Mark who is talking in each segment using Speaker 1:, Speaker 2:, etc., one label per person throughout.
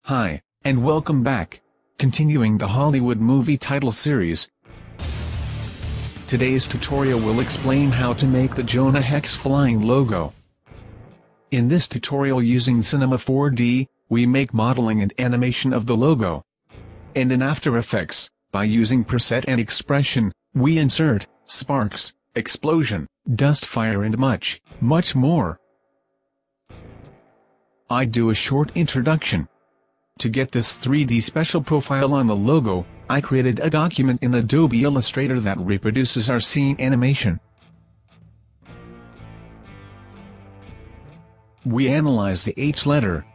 Speaker 1: Hi, and welcome back. Continuing the Hollywood movie title series. Today's tutorial will explain how to make the Jonah Hex flying logo. In this tutorial using Cinema 4D, we make modeling and animation of the logo. And in After Effects, by using preset and expression, we insert sparks, explosion, dust fire and much more. I do a short introduction. To get this 3D special profile on the logo, I created a document in Adobe Illustrator that reproduces our scene animation. We analyze the H letter.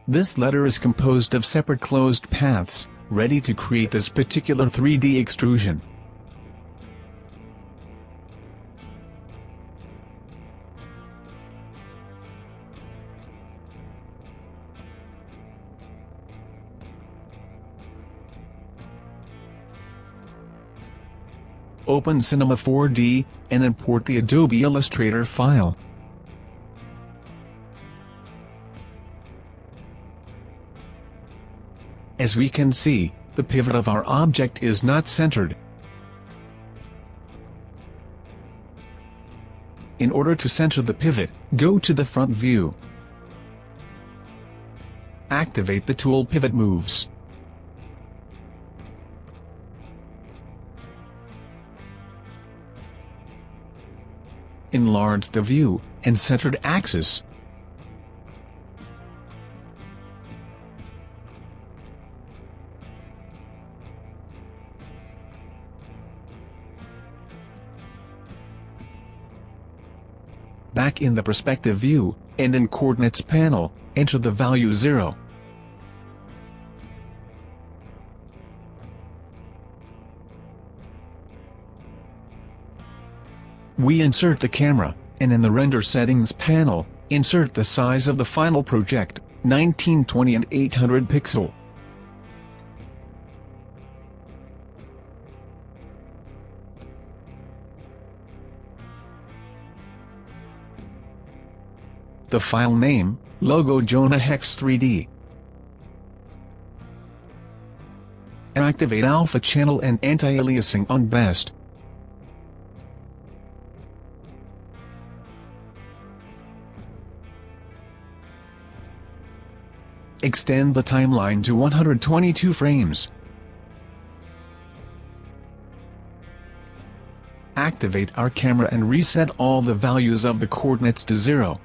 Speaker 1: This letter is composed of separate closed paths, ready to create this particular 3D extrusion. Open Cinema 4D, and import the Adobe Illustrator file. As we can see, the pivot of our object is not centered. In order to center the pivot, go to the front view. Activate the tool Pivot Moves. Enlarge the view and centered axis. Back in the perspective view, and in Coordinates panel, enter the value 0. We insert the camera, and in the Render Settings panel, insert the size of the final project, 1920 and 800 pixel. The file name, Logo Jonah Hex 3D. Activate Alpha Channel and Anti-Aliasing on Best. Extend the timeline to 122 frames. Activate our camera and reset all the values of the coordinates to 0.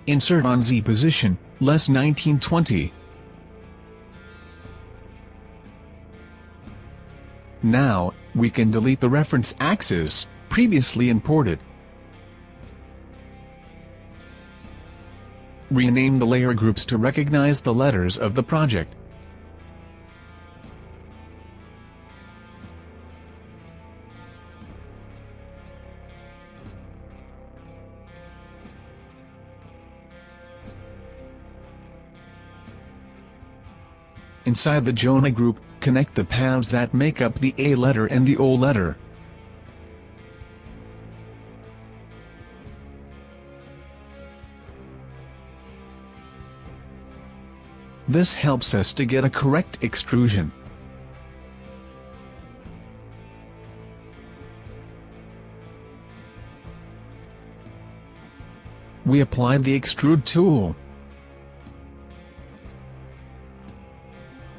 Speaker 1: Insert on Z position, less 1920. Now, we can delete the reference axis, previously imported. Rename the layer groups to recognize the letters of the project. Inside the Jonah group, connect the paths that make up the A letter and the O letter. This helps us to get a correct extrusion. We apply the Extrude tool.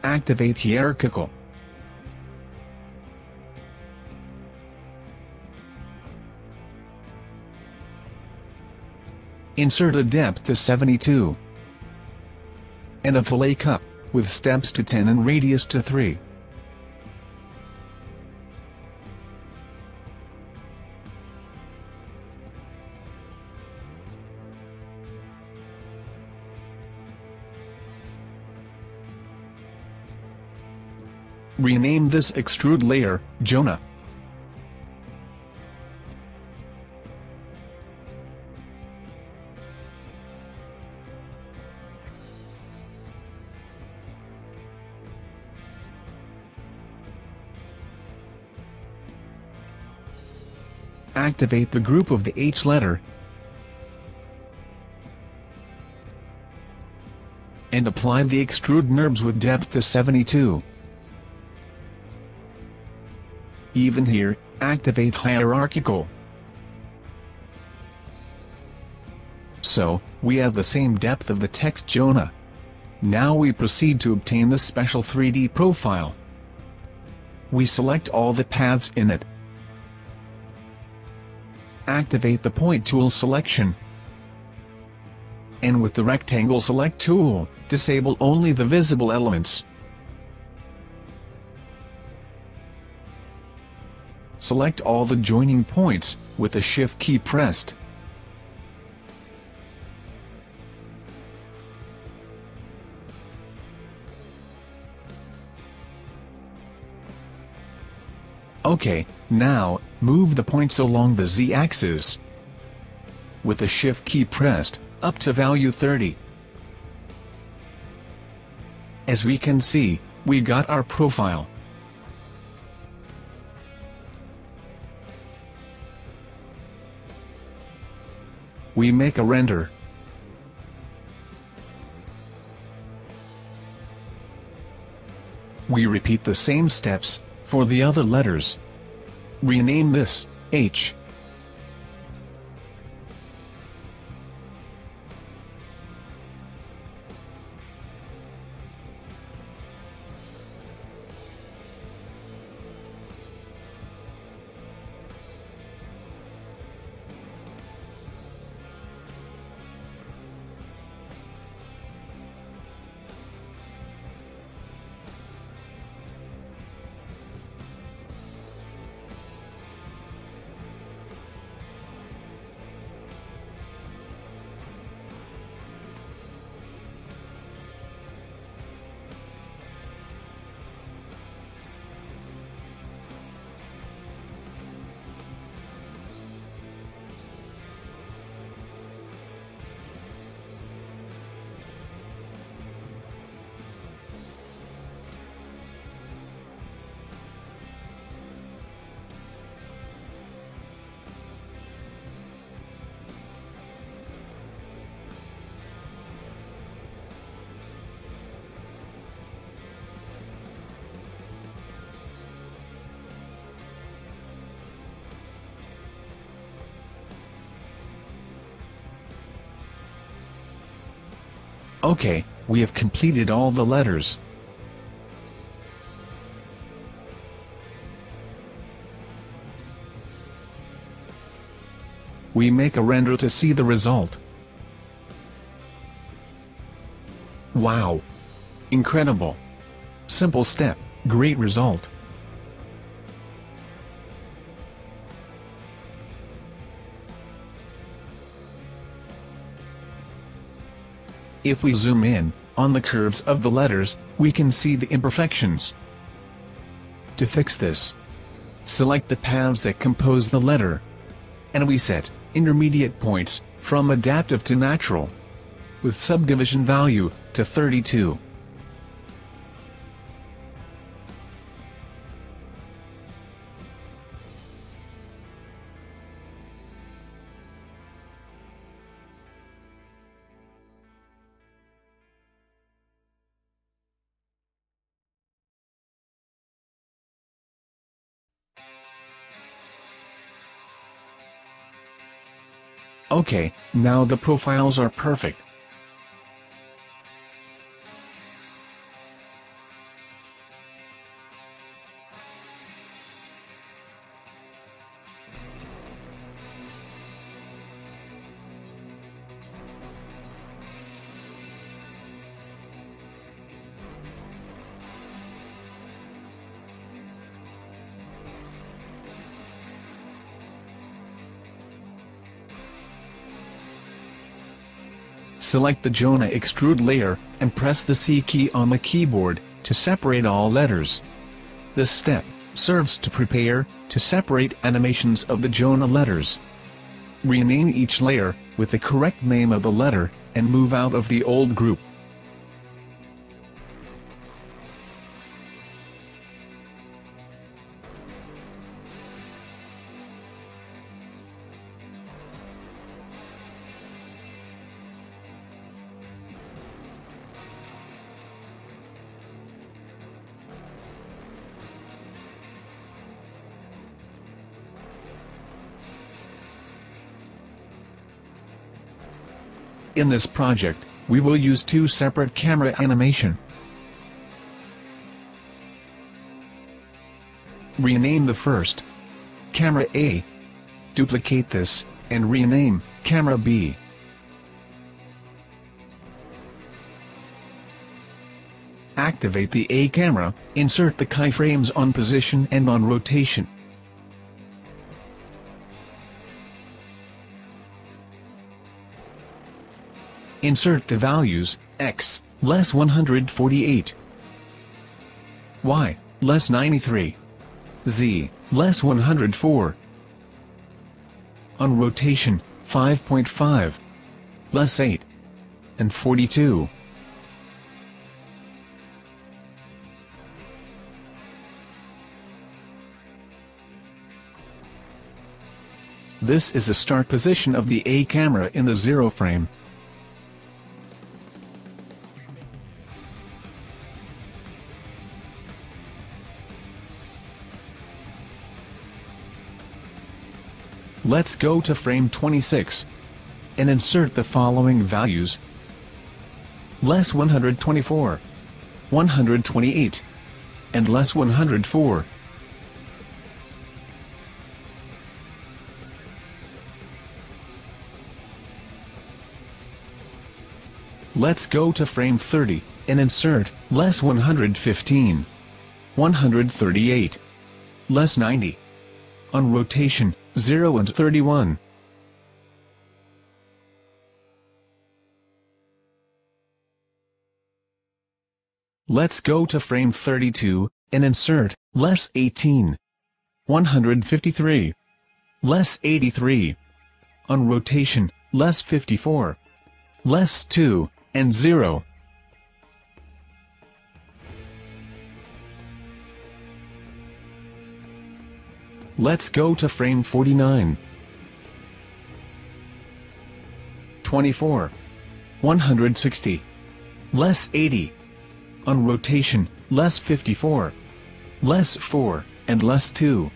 Speaker 1: Activate Hierarchical. Insert a depth to 72. And a fillet cup, with steps to 10 and radius to 3. Rename this extrude layer, Jonah. Activate the group of the H letter. and apply the extrude NURBS with depth to 72. Even here, activate hierarchical. So, we have the same depth of the text Jonah. Now we proceed to obtain the special 3D profile. We select all the paths in it. Activate the point tool selection. And with the rectangle select tool, disable only the visible elements. Select all the joining points, with the Shift key pressed. OK, now, move the points along the Z-axis. With the Shift key pressed, up to value 30. As we can see, we got our profile. We make a render. We repeat the same steps for the other letters. Rename this H. OK, we have completed all the letters. We make a render to see the result. Wow! Incredible! Simple step, great result. If we zoom in on the curves of the letters, we can see the imperfections. To fix this, select the paths that compose the letter, and we set intermediate points from adaptive to natural, with subdivision value to 32. OK, now the profiles are perfect. Select the Jonah extrude layer, and press the C key on the keyboard, to separate all letters. This step serves to prepare to separate animations of the Jonah letters. Rename each layer, with the correct name of the letter, and move out of the old group. In this project, we will use two separate camera animation. Rename the first Camera A. Duplicate this, and rename Camera B. Activate the A camera, insert the keyframes on position and on rotation. Insert the values, x, less 148, y, less 93, z, less 104. On rotation, 5.5, less 8, and 42. This is the start position of the A camera in the 0 frame. Let's go to frame 26 and insert the following values: less 124, 128, and less 104. Let's go to frame 30 and insert less 115, 138, less 90. On rotation, 0 and 31. Let's go to frame 32 and insert less 18, 153, less 83. On rotation, less 54, less 2, and 0. Let's go to frame 49. 24, 160, less 80. On rotation, less 54, less 4, and less 2.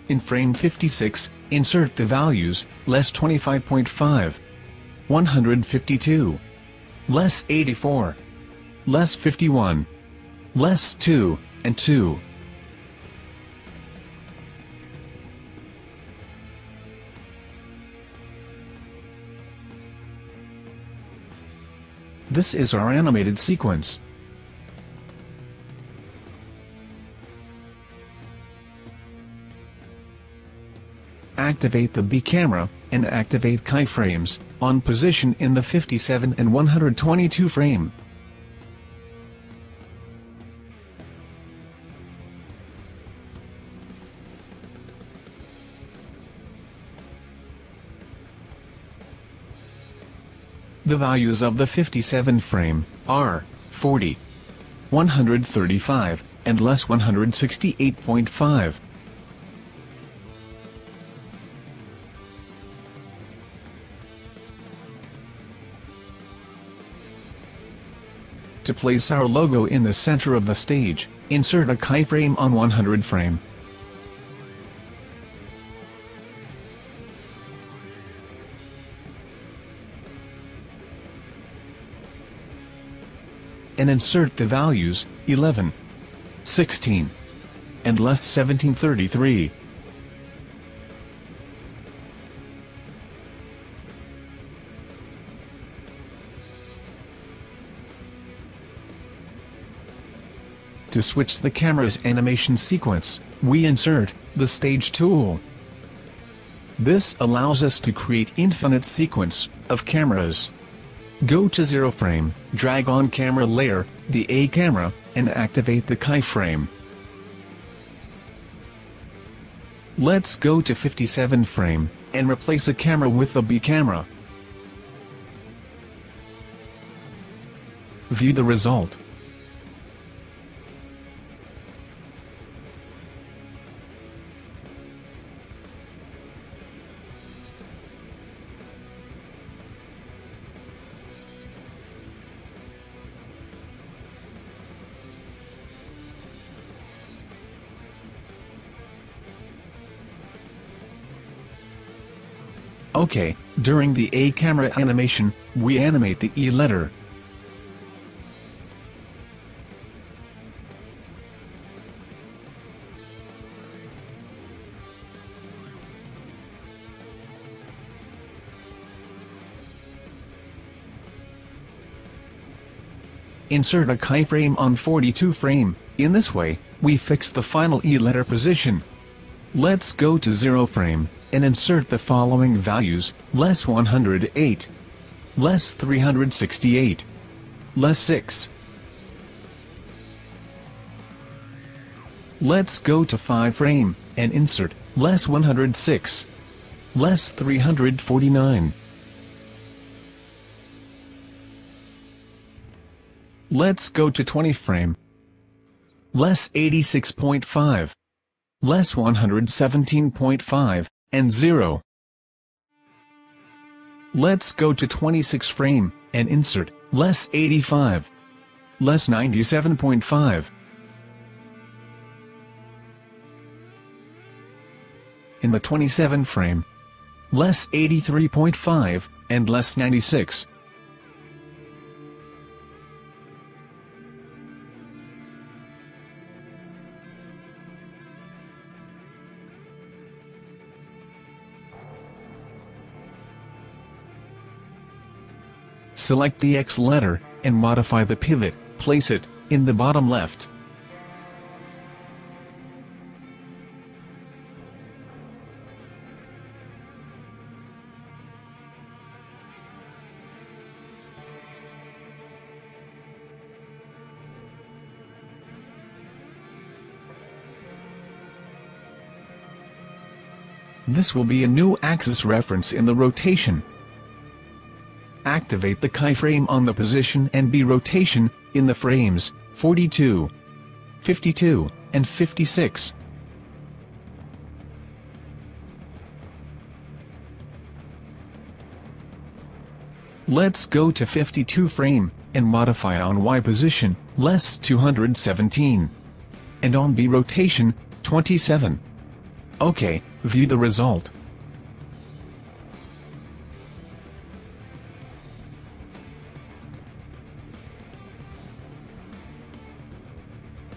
Speaker 1: In frame 56, insert the values, less 25.5, 152, less 84, less 51, less 2, and 2. This is our animated sequence. Activate the B camera, and activate keyframes, on position in the 57 and 122 frame. The values of the 57 frame are 40, 135, and less 168.5. To place our logo in the center of the stage, insert a keyframe on 100 frame. And insert the values, 11, 16, and less 1733. To switch the camera's animation sequence, we insert the Stage tool. This allows us to create infinite sequence of cameras. Go to 0 frame, drag on camera layer, the A camera, and activate the keyframe. Let's go to 57 frame, and replace a camera with the B camera. View the result. Okay, during the A camera animation, we animate the E letter. Insert a keyframe on 42 frame. In this way, we fix the final E letter position. Let's go to 0 frame, and insert the following values: less 108, less 368, less 6. Let's go to 5 frame, and insert less 106, less 349. Let's go to 20 frame, less 86.5, less 117.5, and 0. Let's go to 26 frame, and insert less 85, less 97.5. In the 27 frame, less 83.5, and less 96. Select the X letter, and modify the pivot, place it in the bottom left. This will be a new axis reference in the rotation. Activate the keyframe on the position and B rotation in the frames 42, 52, and 56. Let's go to 52 frame, and modify on Y position, less 217. And on B rotation, 27. OK, view the result.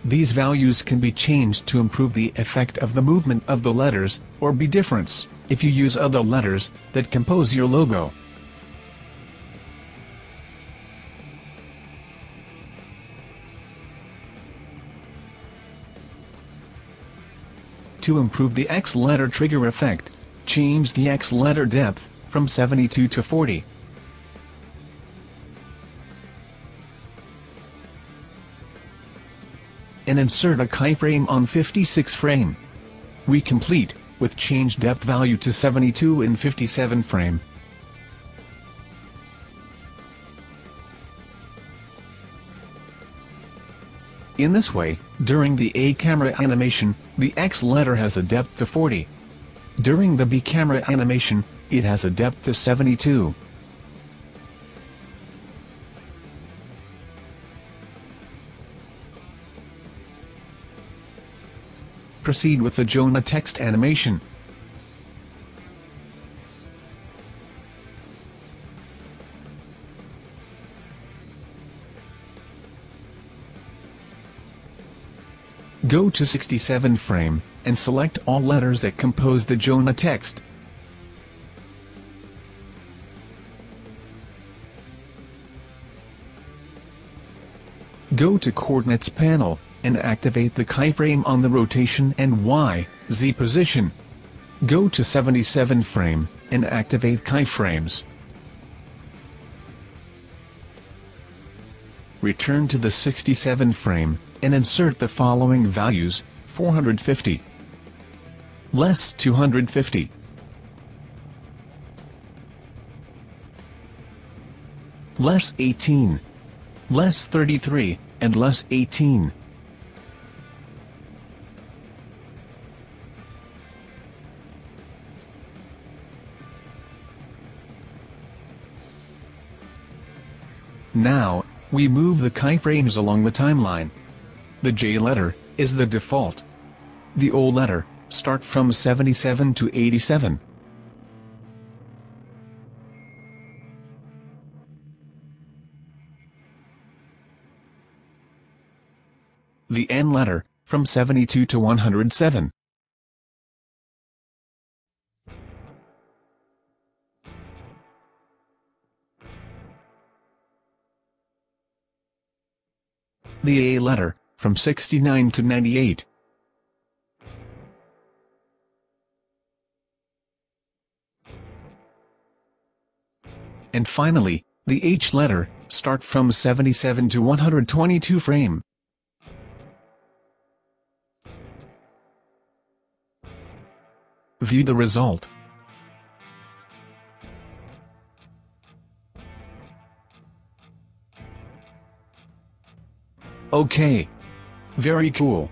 Speaker 1: These values can be changed to improve the effect of the movement of the letters, or be difference, if you use other letters that compose your logo. To improve the X letter trigger effect, change the X letter depth from 72 to 40. And insert a keyframe on 56 frame. We complete with change depth value to 72 in 57 frame. In this way, during the A camera animation, the X letter has a depth to 40. During the B camera animation, it has a depth to 72. Proceed with the Jonah text animation. Go to 67 frame, and select all letters that compose the Jonah text. Go to Coordinates panel, and activate the keyframe on the rotation and Y, Z position. Go to 77 frame, and activate keyframes. Return to the 67 frame, and insert the following values: 450, less 250, less 18, less 33, and less 18. Now, we move the keyframes along the timeline. The J letter is the default. The O letter start from 77 to 87. the N letter, from 72 to 107. The A letter, from 69 to 98. And finally, the H letter, start from 77 to 122 frame. View the result. Okay. Very cool.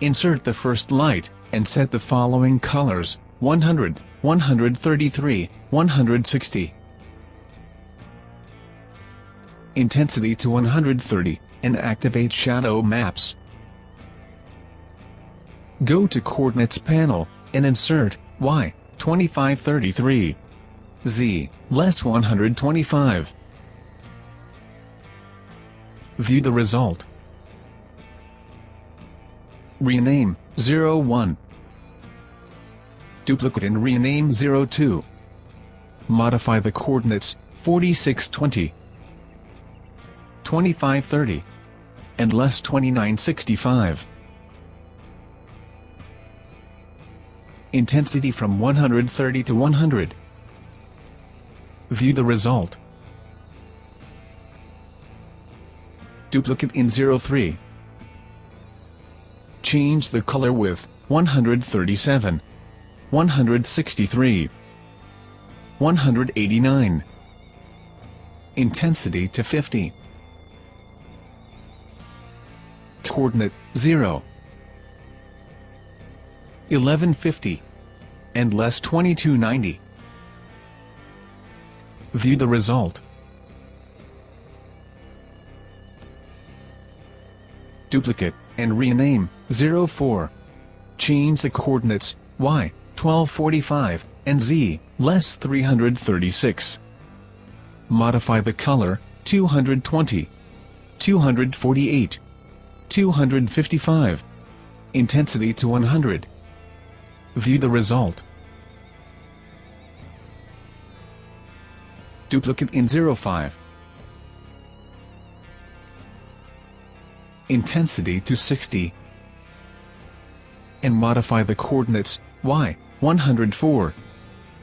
Speaker 1: Insert the first light, and set the following colors: 100, 133, 160. Intensity to 130, and activate shadow maps. Go to Coordinates panel, and insert Y, 2533. Z, less 125. View the result. Rename 01. Duplicate and rename 02. Modify the coordinates 4620, 2530, and less 2965. Intensity from 130 to 100. View the result. Duplicate in 03. Change the color with 137, 163, 189. Intensity to 50. Coordinate 0, 1150, and less 2290. View the result. Duplicate, and rename 04. Change the coordinates Y, 1245, and Z, less 336. Modify the color 220, 248, 255. Intensity to 100. View the result. Duplicate in 05. Intensity to 60. And modify the coordinates Y, 104,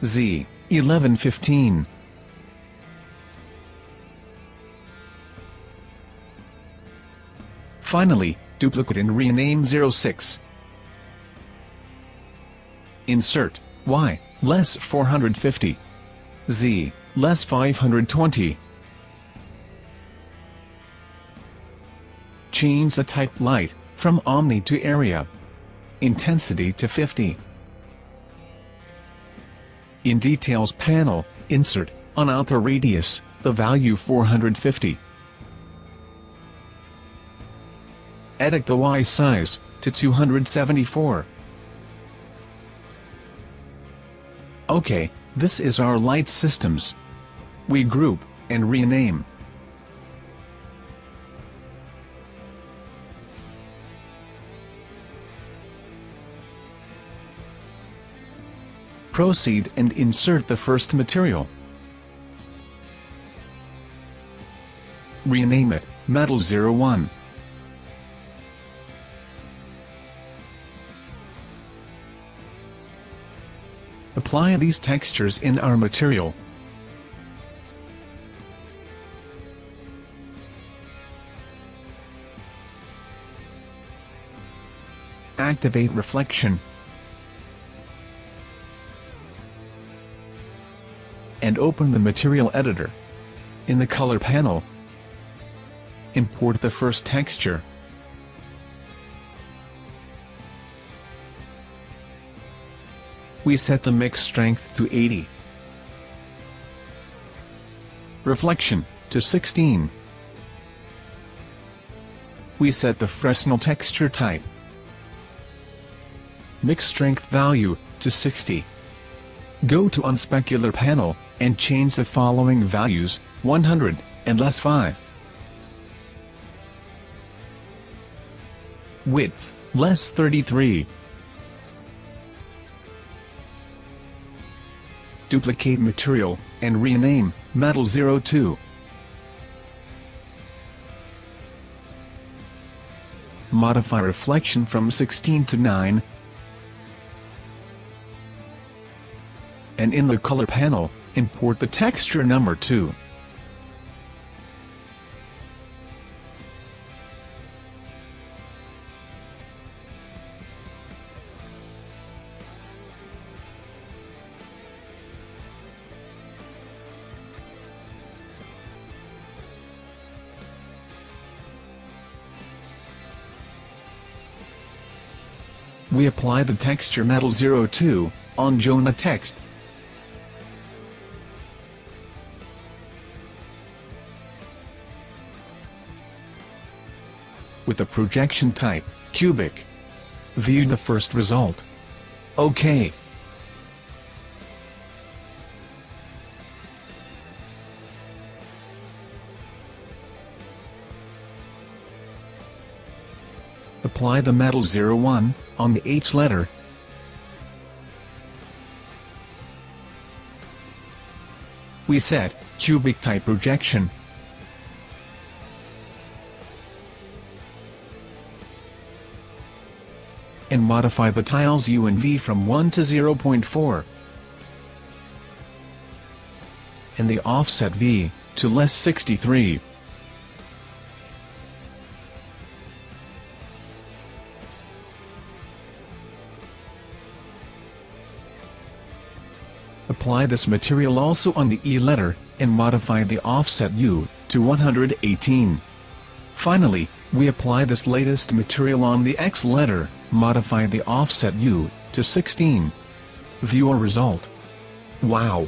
Speaker 1: Z, 1115. Finally, duplicate and rename 06. Insert Y, less 450. Z, less 520. Change the type light, from Omni to Area. Intensity to 50. In Details panel, insert, on outer radius, the value 450. Edit the Y size, to 274. Okay, this is our light systems. We group, and rename. Proceed and insert the first material. Rename it, Metal 01. Apply these textures in our material. Activate reflection. And open the material editor. In the color panel, import the first texture. We set the mix strength to 80. Reflection to 16. We set the Fresnel texture type. mix strength value to 60. Go to unspecular panel, and change the following values, 100, and less 5. Width, less 33. Duplicate material, and rename, Metal 02. Modify reflection from 16 to 9. And in the color panel, import the texture number 2. We apply the texture Metal 02 on Jonah text. With the projection type, cubic. View the first result. OK. Apply the Metal 01 on the H letter. We set cubic type projection. And modify the tiles U and V from 1 to 0.4. And the offset V to less 63. Apply this material also on the E letter, and modify the offset U to 118. Finally, we apply this latest material on the X letter, modify the offset U to 16. View our result. Wow!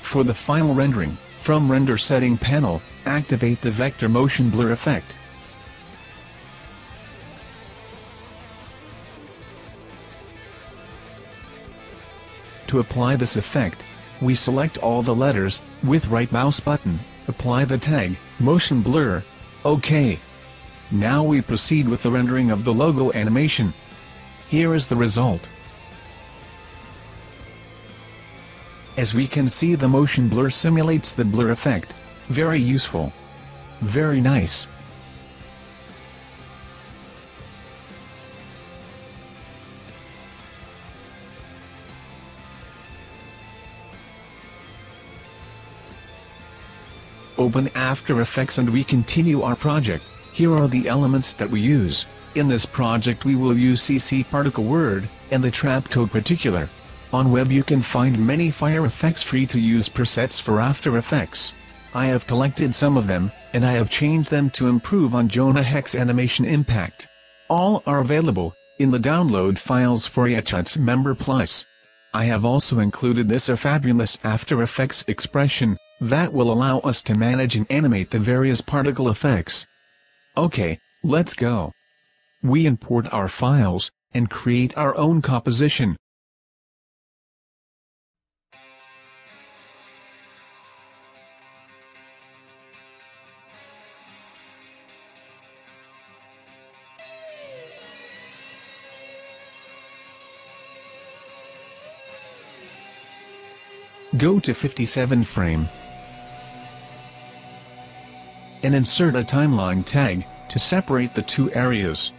Speaker 1: For the final rendering, from Render Setting panel, activate the Vector Motion Blur effect. To apply this effect, we select all the letters, with right mouse button, apply the tag, Motion Blur, OK. Now we proceed with the rendering of the logo animation. Here is the result. As we can see, the motion blur simulates the blur effect. Very useful. Very nice. Open After Effects and we continue our project. Here are the elements that we use. In this project we will use CC Particle Word, and the trap code particular. On web you can find many fire effects free to use presets for After Effects. I have collected some of them, and I have changed them to improve on Jonah Hex animation impact. All are available in the download files for Yacht's Member Plus. I have also included this fabulous After Effects expression that will allow us to manage and animate the various particle effects. Okay, let's go. We import our files and create our own composition. Go to 57 frame and insert a timeline tag to separate the two areas.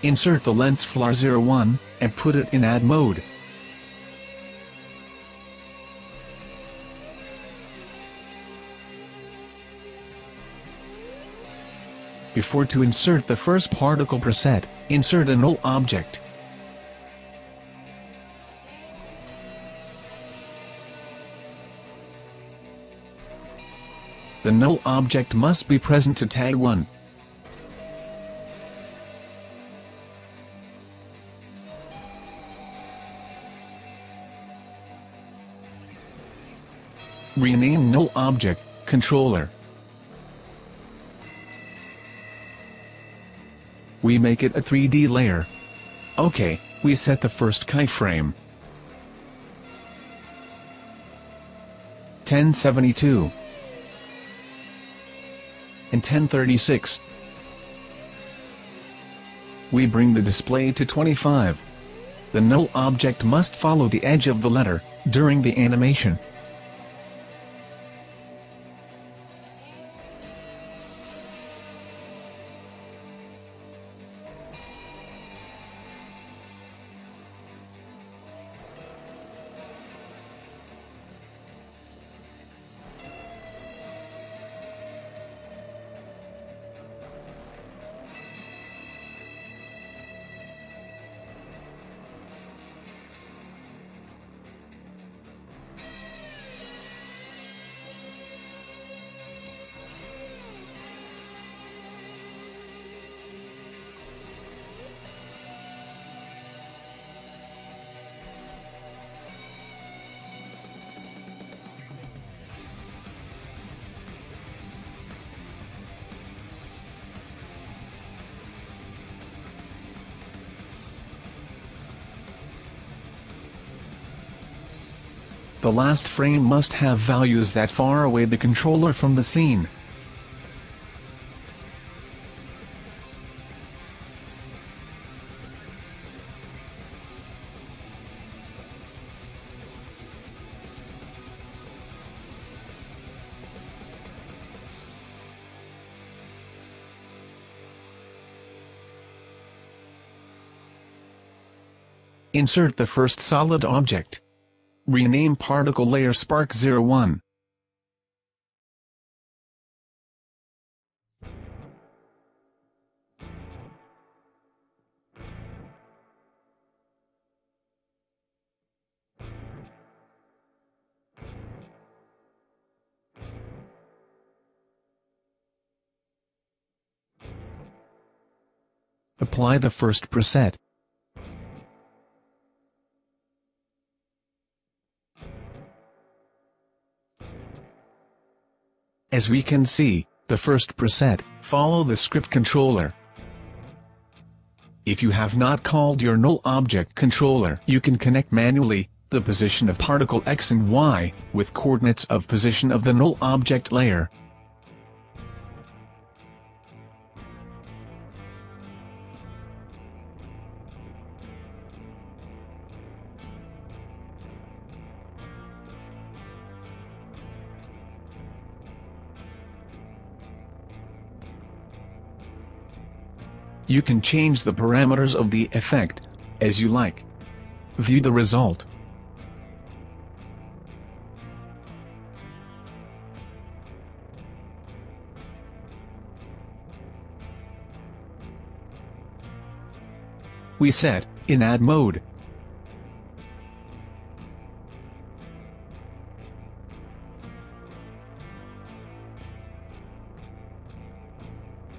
Speaker 1: Insert the lens flare 01 and put it in add mode. Before to insert the first particle preset, insert a null object. The null object must be present to tag 1. Rename null object, controller. We make it a 3D layer. OK, we set the first keyframe. 1072 and 1036. We bring the display to 25. The null object must follow the edge of the letter during the animation. The last frame must have values that far away the controller from the scene. Insert the first solid object. Rename particle layer Spark01. Apply the first preset. As we can see, the first preset, follow the script controller. If you have not called your null object controller, you can connect manually the position of particle X and Y with coordinates of position of the null object layer. You can change the parameters of the effect as you like. View the result. We set in add mode.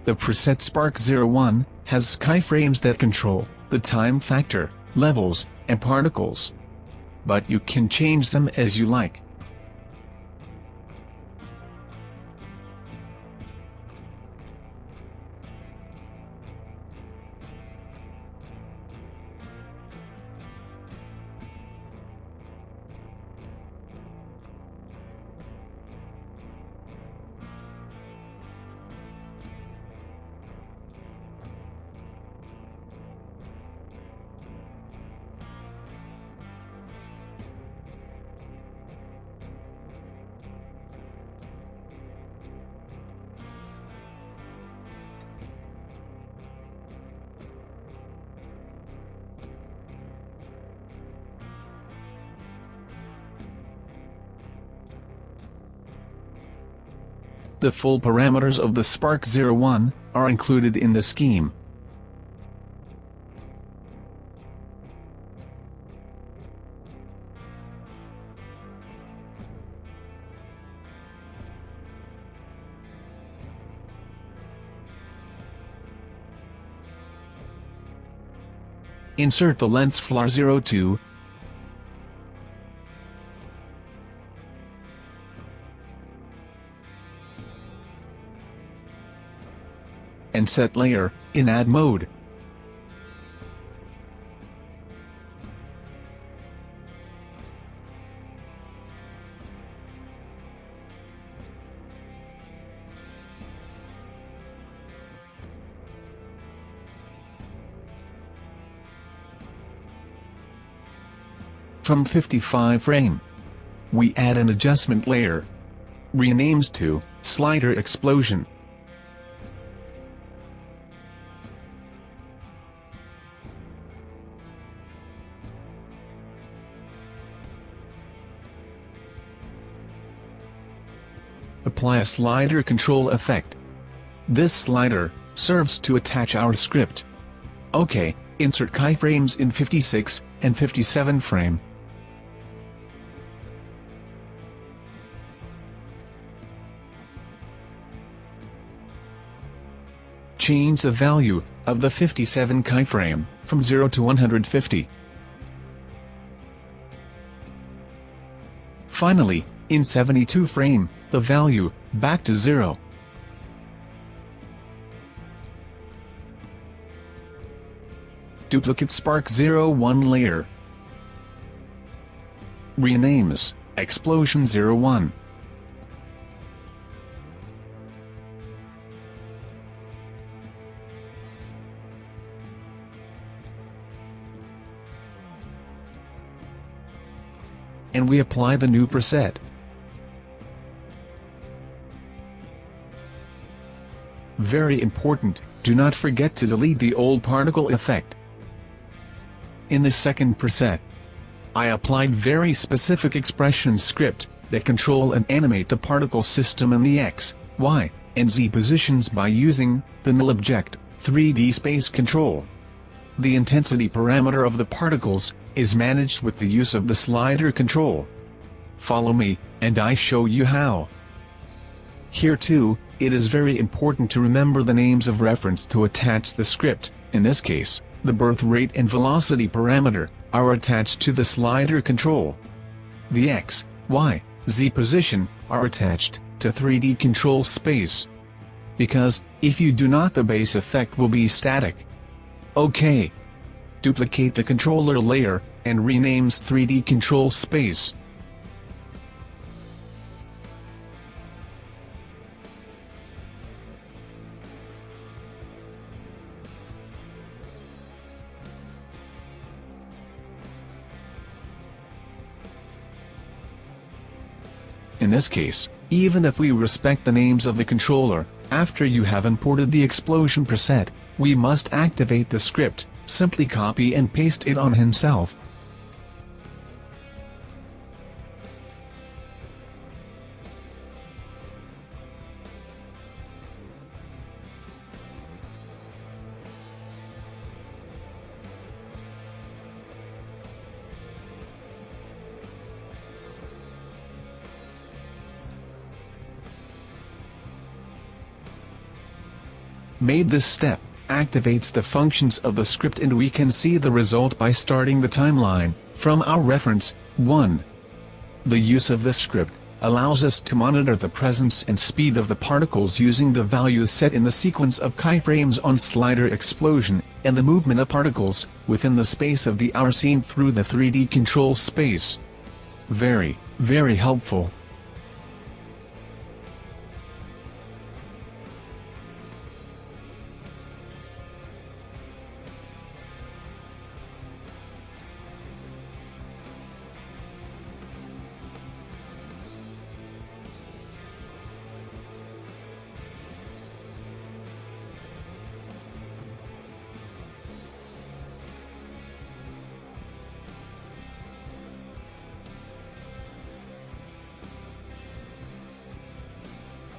Speaker 1: The preset Spark01 has keyframes that control the time factor, levels, and particles. But you can change them as you like. The full parameters of the Spark01 are included in the scheme. Insert the length FLAR02, and set layer in add mode. From 55 frame, we add an adjustment layer. Renames to Slider Explosion. Apply a slider control effect. This slider serves to attach our script. OK, insert keyframes in 56 and 57 frame. Change the value of the 57 keyframe from 0 to 150. Finally, in 72 frame, the value back to 0. Duplicate Spark 01 layer. Renames Explosion 01. And we apply the new preset. Very important, do not forget to delete the old particle effect. In the second preset, I applied very specific expression script that control and animate the particle system in the X, Y, and Z positions by using the null object 3D space control. The intensity parameter of the particles is managed with the use of the slider control. Follow me, and I show you how. Here too, it is very important to remember the names of reference to attach the script. In this case, the birth rate and velocity parameter are attached to the slider control. The X, Y, Z position are attached to 3D control space. Because, if you do not, the base effect will be static. OK. Duplicate the controller layer, and renames 3D control space. In this case, even if we respect the names of the controller, after you have imported the explosion preset, we must activate the script. Simply copy and paste it on himself. Made this step activates the functions of the script, and we can see the result by starting the timeline from our reference 1. The use of this script allows us to monitor the presence and speed of the particles using the values set in the sequence of keyframes on slider explosion, and the movement of particles within the space of the hour scene through the 3D control space. Very, very helpful.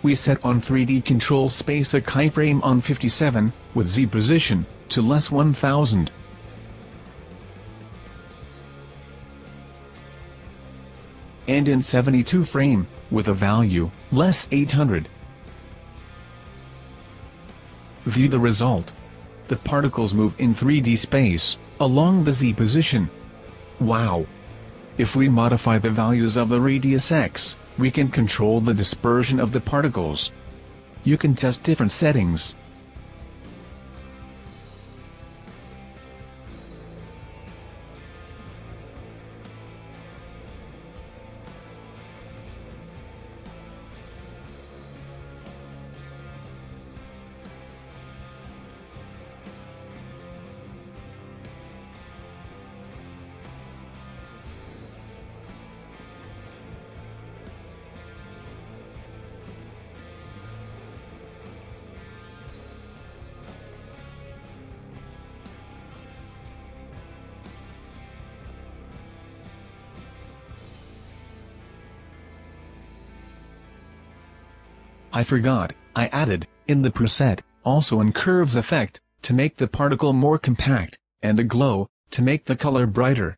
Speaker 1: We set on 3D control space a keyframe on 57, with Z position, to less 1000. And in 72 frame, with a value, less 800. View the result. The particles move in 3D space, along the Z position. Wow! If we modify the values of the radius x, we can control the dispersion of the particles. You can test different settings. I forgot, I added, in the preset, also an curves effect, to make the particle more compact, and a glow, to make the color brighter.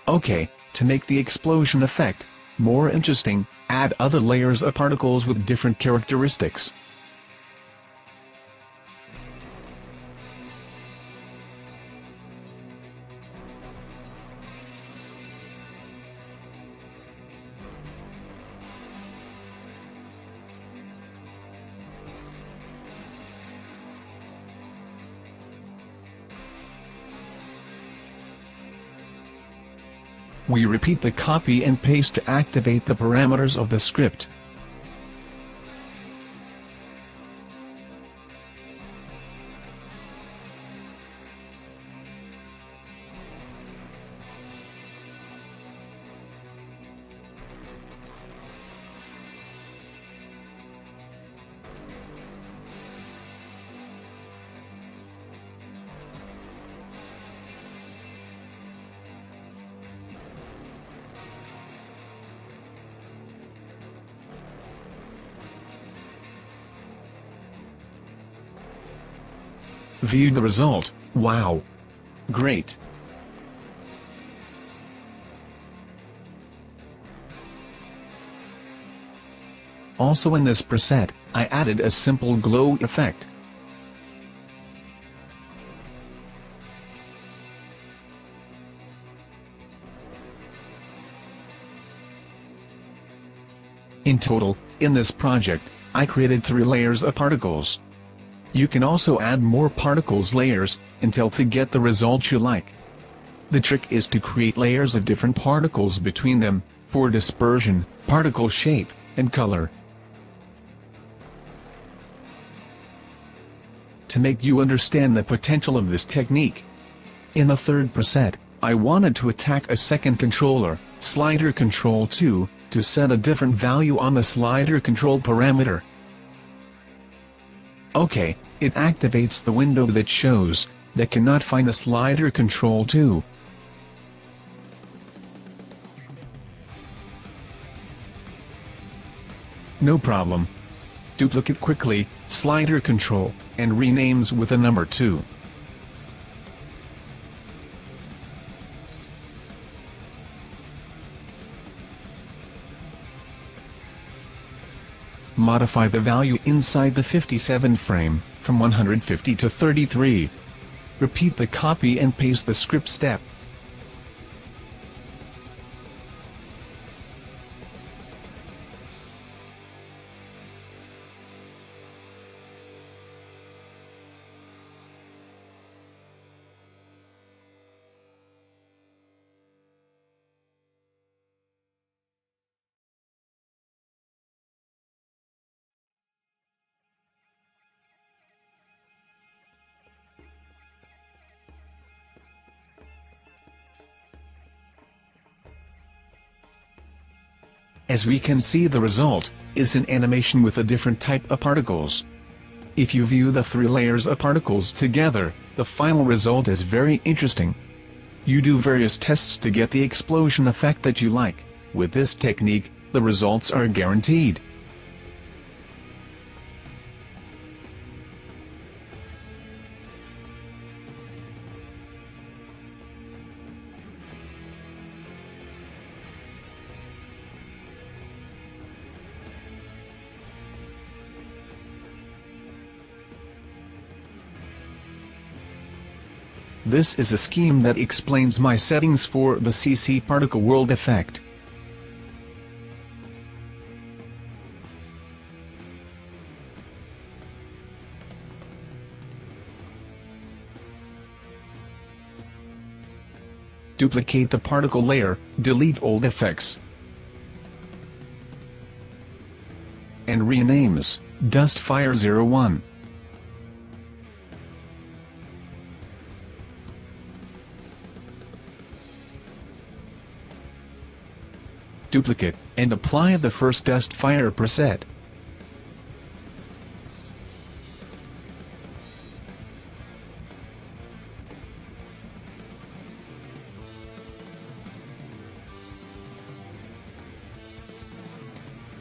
Speaker 1: Okay, to make the explosion effect more interesting, add other layers of particles with different characteristics. We repeat the copy and paste to activate the parameters of the script. View the result. Wow! Great! Also in this preset, I added a simple glow effect. In total, in this project, I created 3 layers of particles. You can also add more particles layers, until to get the result you like. The trick is to create layers of different particles between them, for dispersion, particle shape, and color. To make you understand the potential of this technique, in the third preset, I wanted to attack a second controller, slider control 2, to set a different value on the slider control parameter. Okay, it activates the window that shows, that cannot find the slider control 2. No problem. Duplicate quickly, slider control, and renames with a number 2. Modify the value inside the 57 frame, from 150 to 33. Repeat the copy and paste the script step. As we can see, the result is an animation with a different type of particles. If you view the 3 layers of particles together, The final result is very interesting. You do various tests to get the explosion effect that you like. With this technique, the results are guaranteed. This is a scheme that explains my settings for the CC particle world effect. Duplicate the particle layer, delete old effects, and renames Dustfire01. Duplicate, and apply the first Dustfire preset.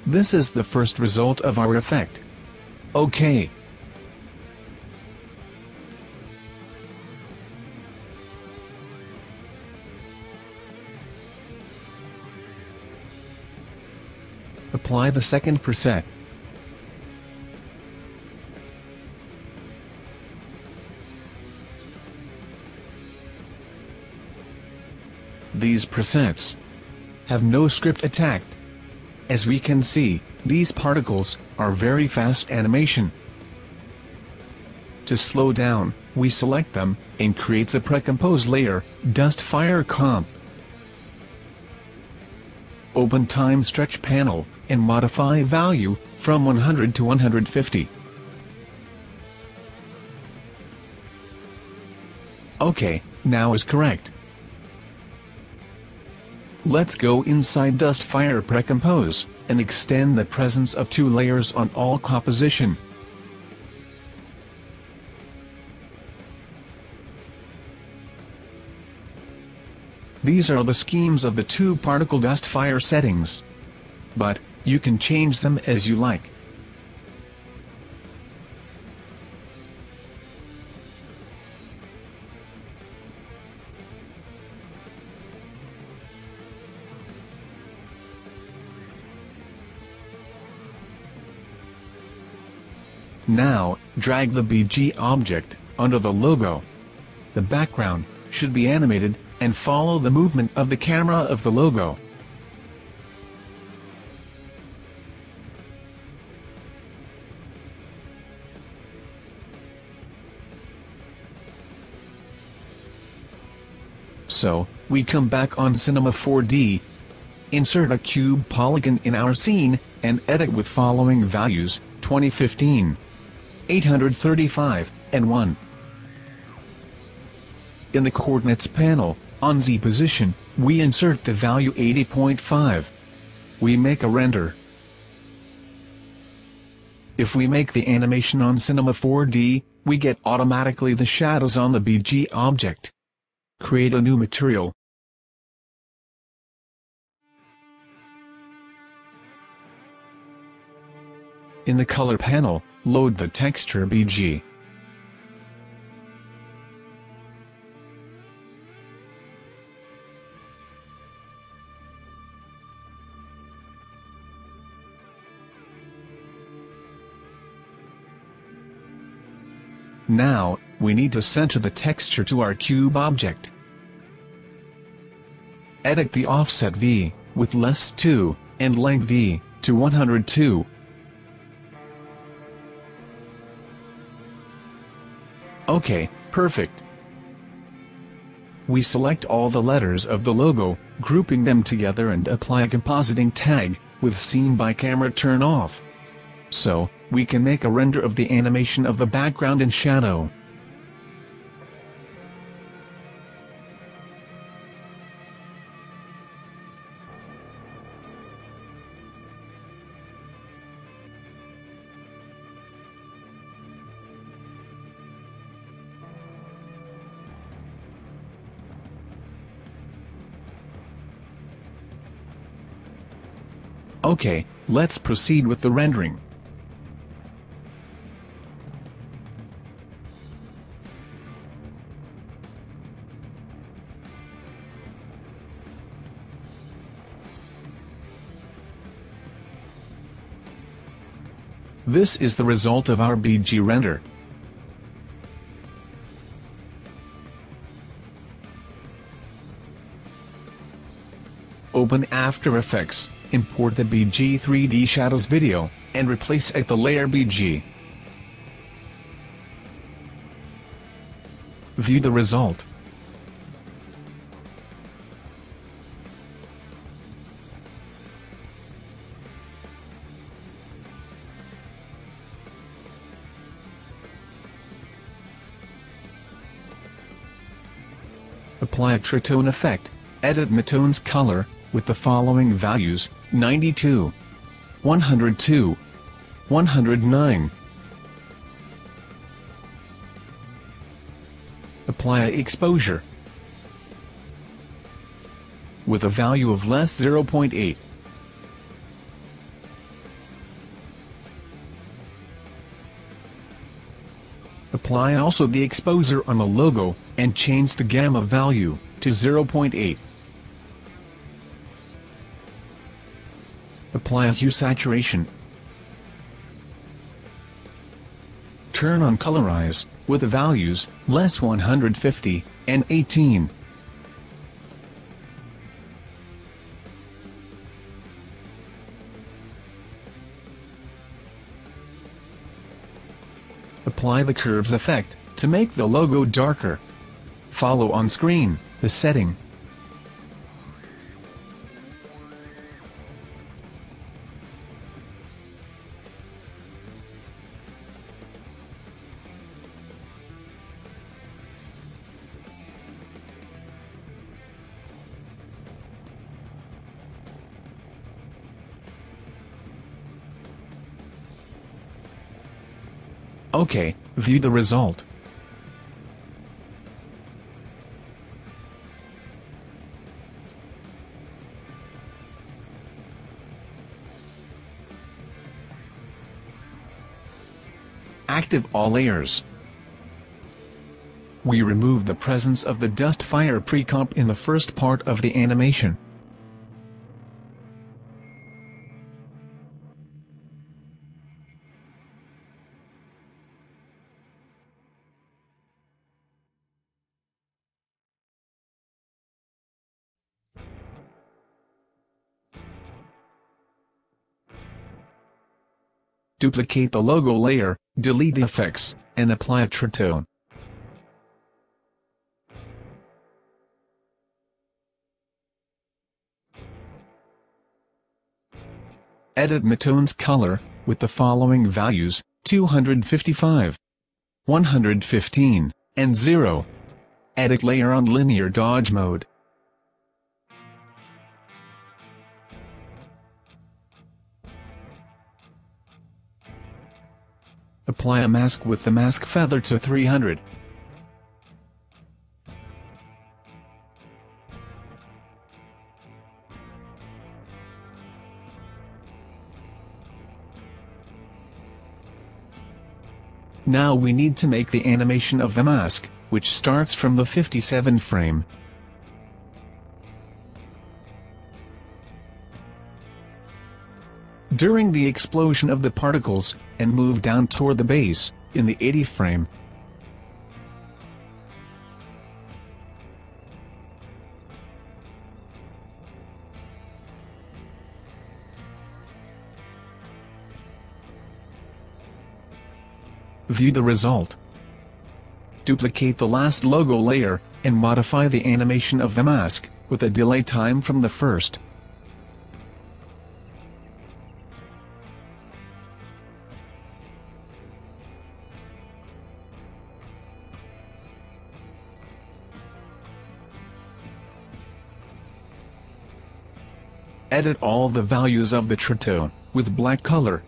Speaker 1: This is the first result of our effect. OK. Apply the second preset. These presets have no script attacked. As we can see, these particles are very fast animation. To slow down, we select them, and creates a precompose layer, Dustfire Comp. Open Time Stretch panel, and modify value, from 100 to 150. OK, now is correct. Let's go inside Dustfire Precompose, and extend the presence of 2 layers on all composition. These are the schemes of the 2 particle Dustfire settings. But, you can change them as you like. Now, drag the BG object under the logo. The background should be animated, and follow the movement of the camera of the logo. So, we come back on Cinema 4D, insert a cube polygon in our scene, and edit with following values, 2015, 835, and 1. In the coordinates panel, on Z position, we insert the value 80.5. We make a render. If we make the animation on Cinema 4D, we get automatically the shadows on the BG object. Create a new material. In the color panel, load the texture BG. Now, we need to center the texture to our cube object. Edit the offset V, with less 2, and length V, to 102. OK, perfect. We select all the letters of the logo, grouping them together and apply a compositing tag, with Scene by Camera turn off. So, we can make a render of the animation of the background and shadow. Okay, let's proceed with the rendering. This is the result of our BG render. Open After Effects, import the BG 3D Shadows video, and replace it the layer BG. View the result. Apply a tritone effect, edit midtone's color, with the following values, 92, 102, 109. Apply a exposure with a value of less 0.8. Apply also the exposure on the logo, and change the gamma value to 0.8. Apply a hue saturation. Turn on colorize, with the values, less 150, and 18. Apply the curves effect, to make the logo darker. Follow on screen, the setting. Okay, view the result. Active all layers. We remove the presence of the dust fire pre-comp in the first part of the animation. Duplicate the logo layer, delete the effects, and apply a tritone. Edit midtone's color, with the following values, 255, 115, and 0. Edit layer on linear dodge mode. Apply a mask with the mask feather to 300. Now we need to make the animation of the mask, which starts from the 57 frame. During the explosion of the particles, and move down toward the base, in the 80 frame. View the result. Duplicate the last logo layer, and modify the animation of the mask, with a delay time from the first. Edit all the values of the tritone, with black color.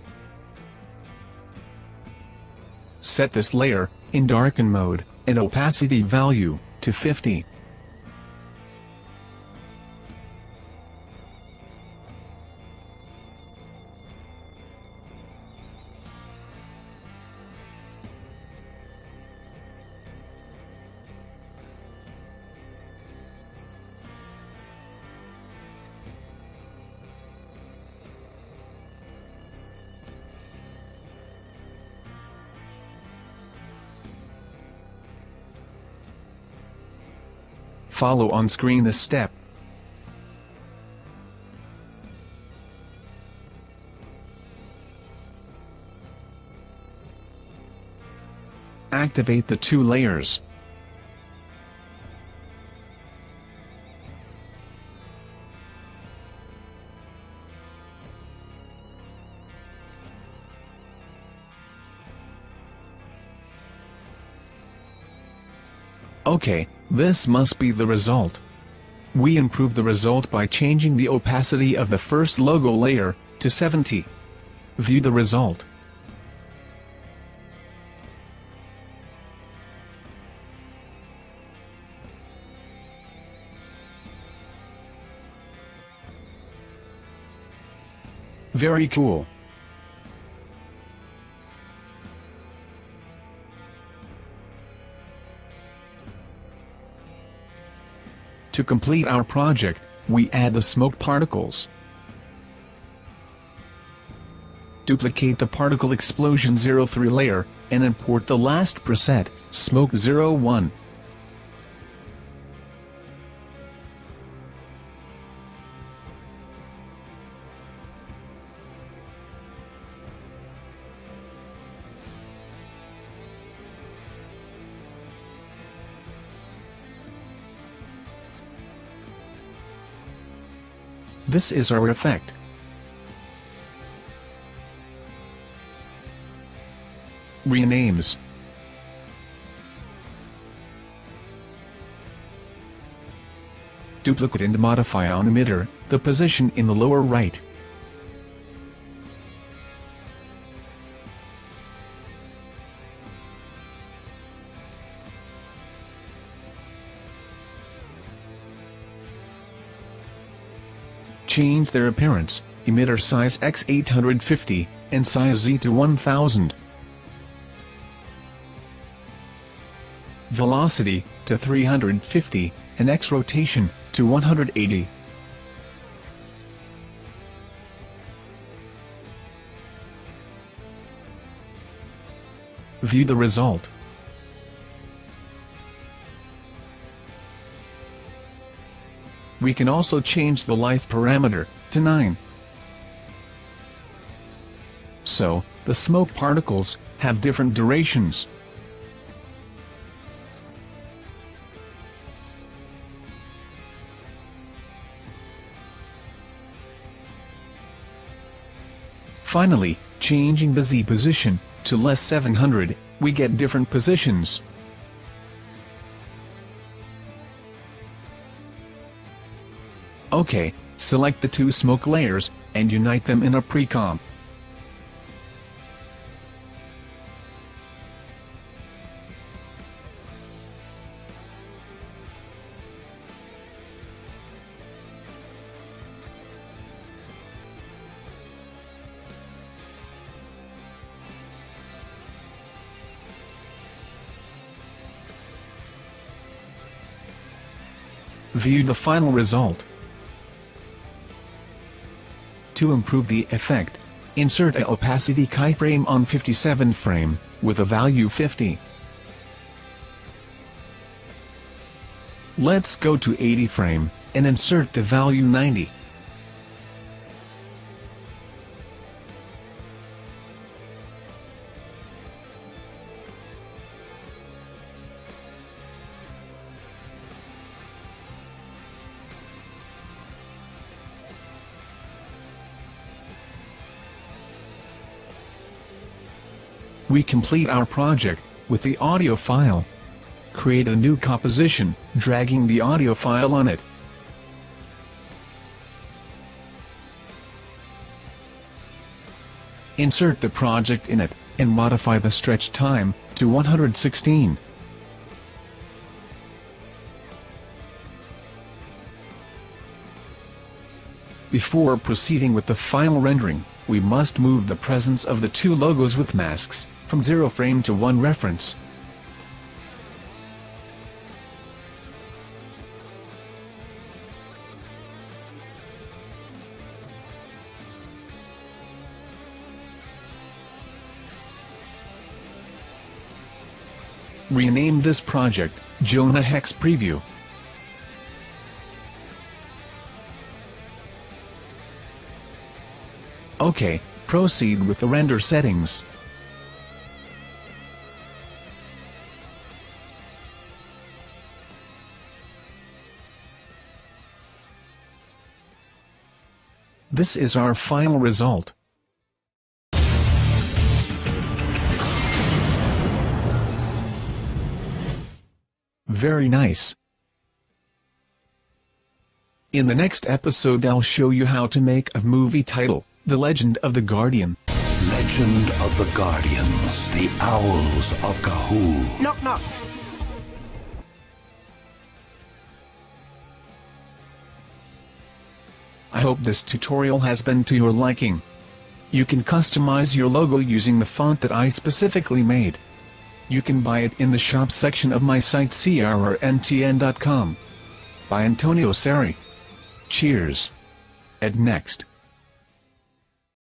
Speaker 1: Set this layer, in darken mode, and opacity value, to 50. Follow on screen this step. Activate the two layers. Okay, this must be the result. We improve the result by changing the opacity of the first logo layer to 70. View the result. Very cool. To complete our project, we add the smoke particles. Duplicate the particle explosion 03 layer, and import the last preset, smoke 01. This is our effect. Renames. Duplicate and modify on emitter, the position in the lower right. Change their appearance, emitter size x850, and size z to 1000. Velocity, to 350, and x rotation, to 180. View the result. We can also change the life parameter to 9. So, the smoke particles have different durations. Finally, changing the Z position to less 700, we get different positions. OK, select the two smoke layers, and unite them in a pre-comp. View the final result. To improve the effect, insert a opacity keyframe on 57 frame, with a value 50. Let's go to 80 frame, and insert the value 90. We complete our project with the audio file. Create a new composition, dragging the audio file on it. Insert the project in it, and modify the stretch time to 116. Before proceeding with the final rendering, we must move the presence of the two logos with masks from 0 frame to 1 reference. Rename this project Jonah Hex Preview. Okay, proceed with the render settings. This is our final result. Very nice. In the next episode I'll show you how to make a movie title, The Legend of the Guardian.
Speaker 2: Legend of the Guardians, the Owls of Ga'Hoole.
Speaker 3: Knock knock.
Speaker 1: I hope this tutorial has been to your liking. You can customize your logo using the font that I specifically made. You can buy it in the shop section of my site crntn.com. By Antonio Seri. Cheers. And next.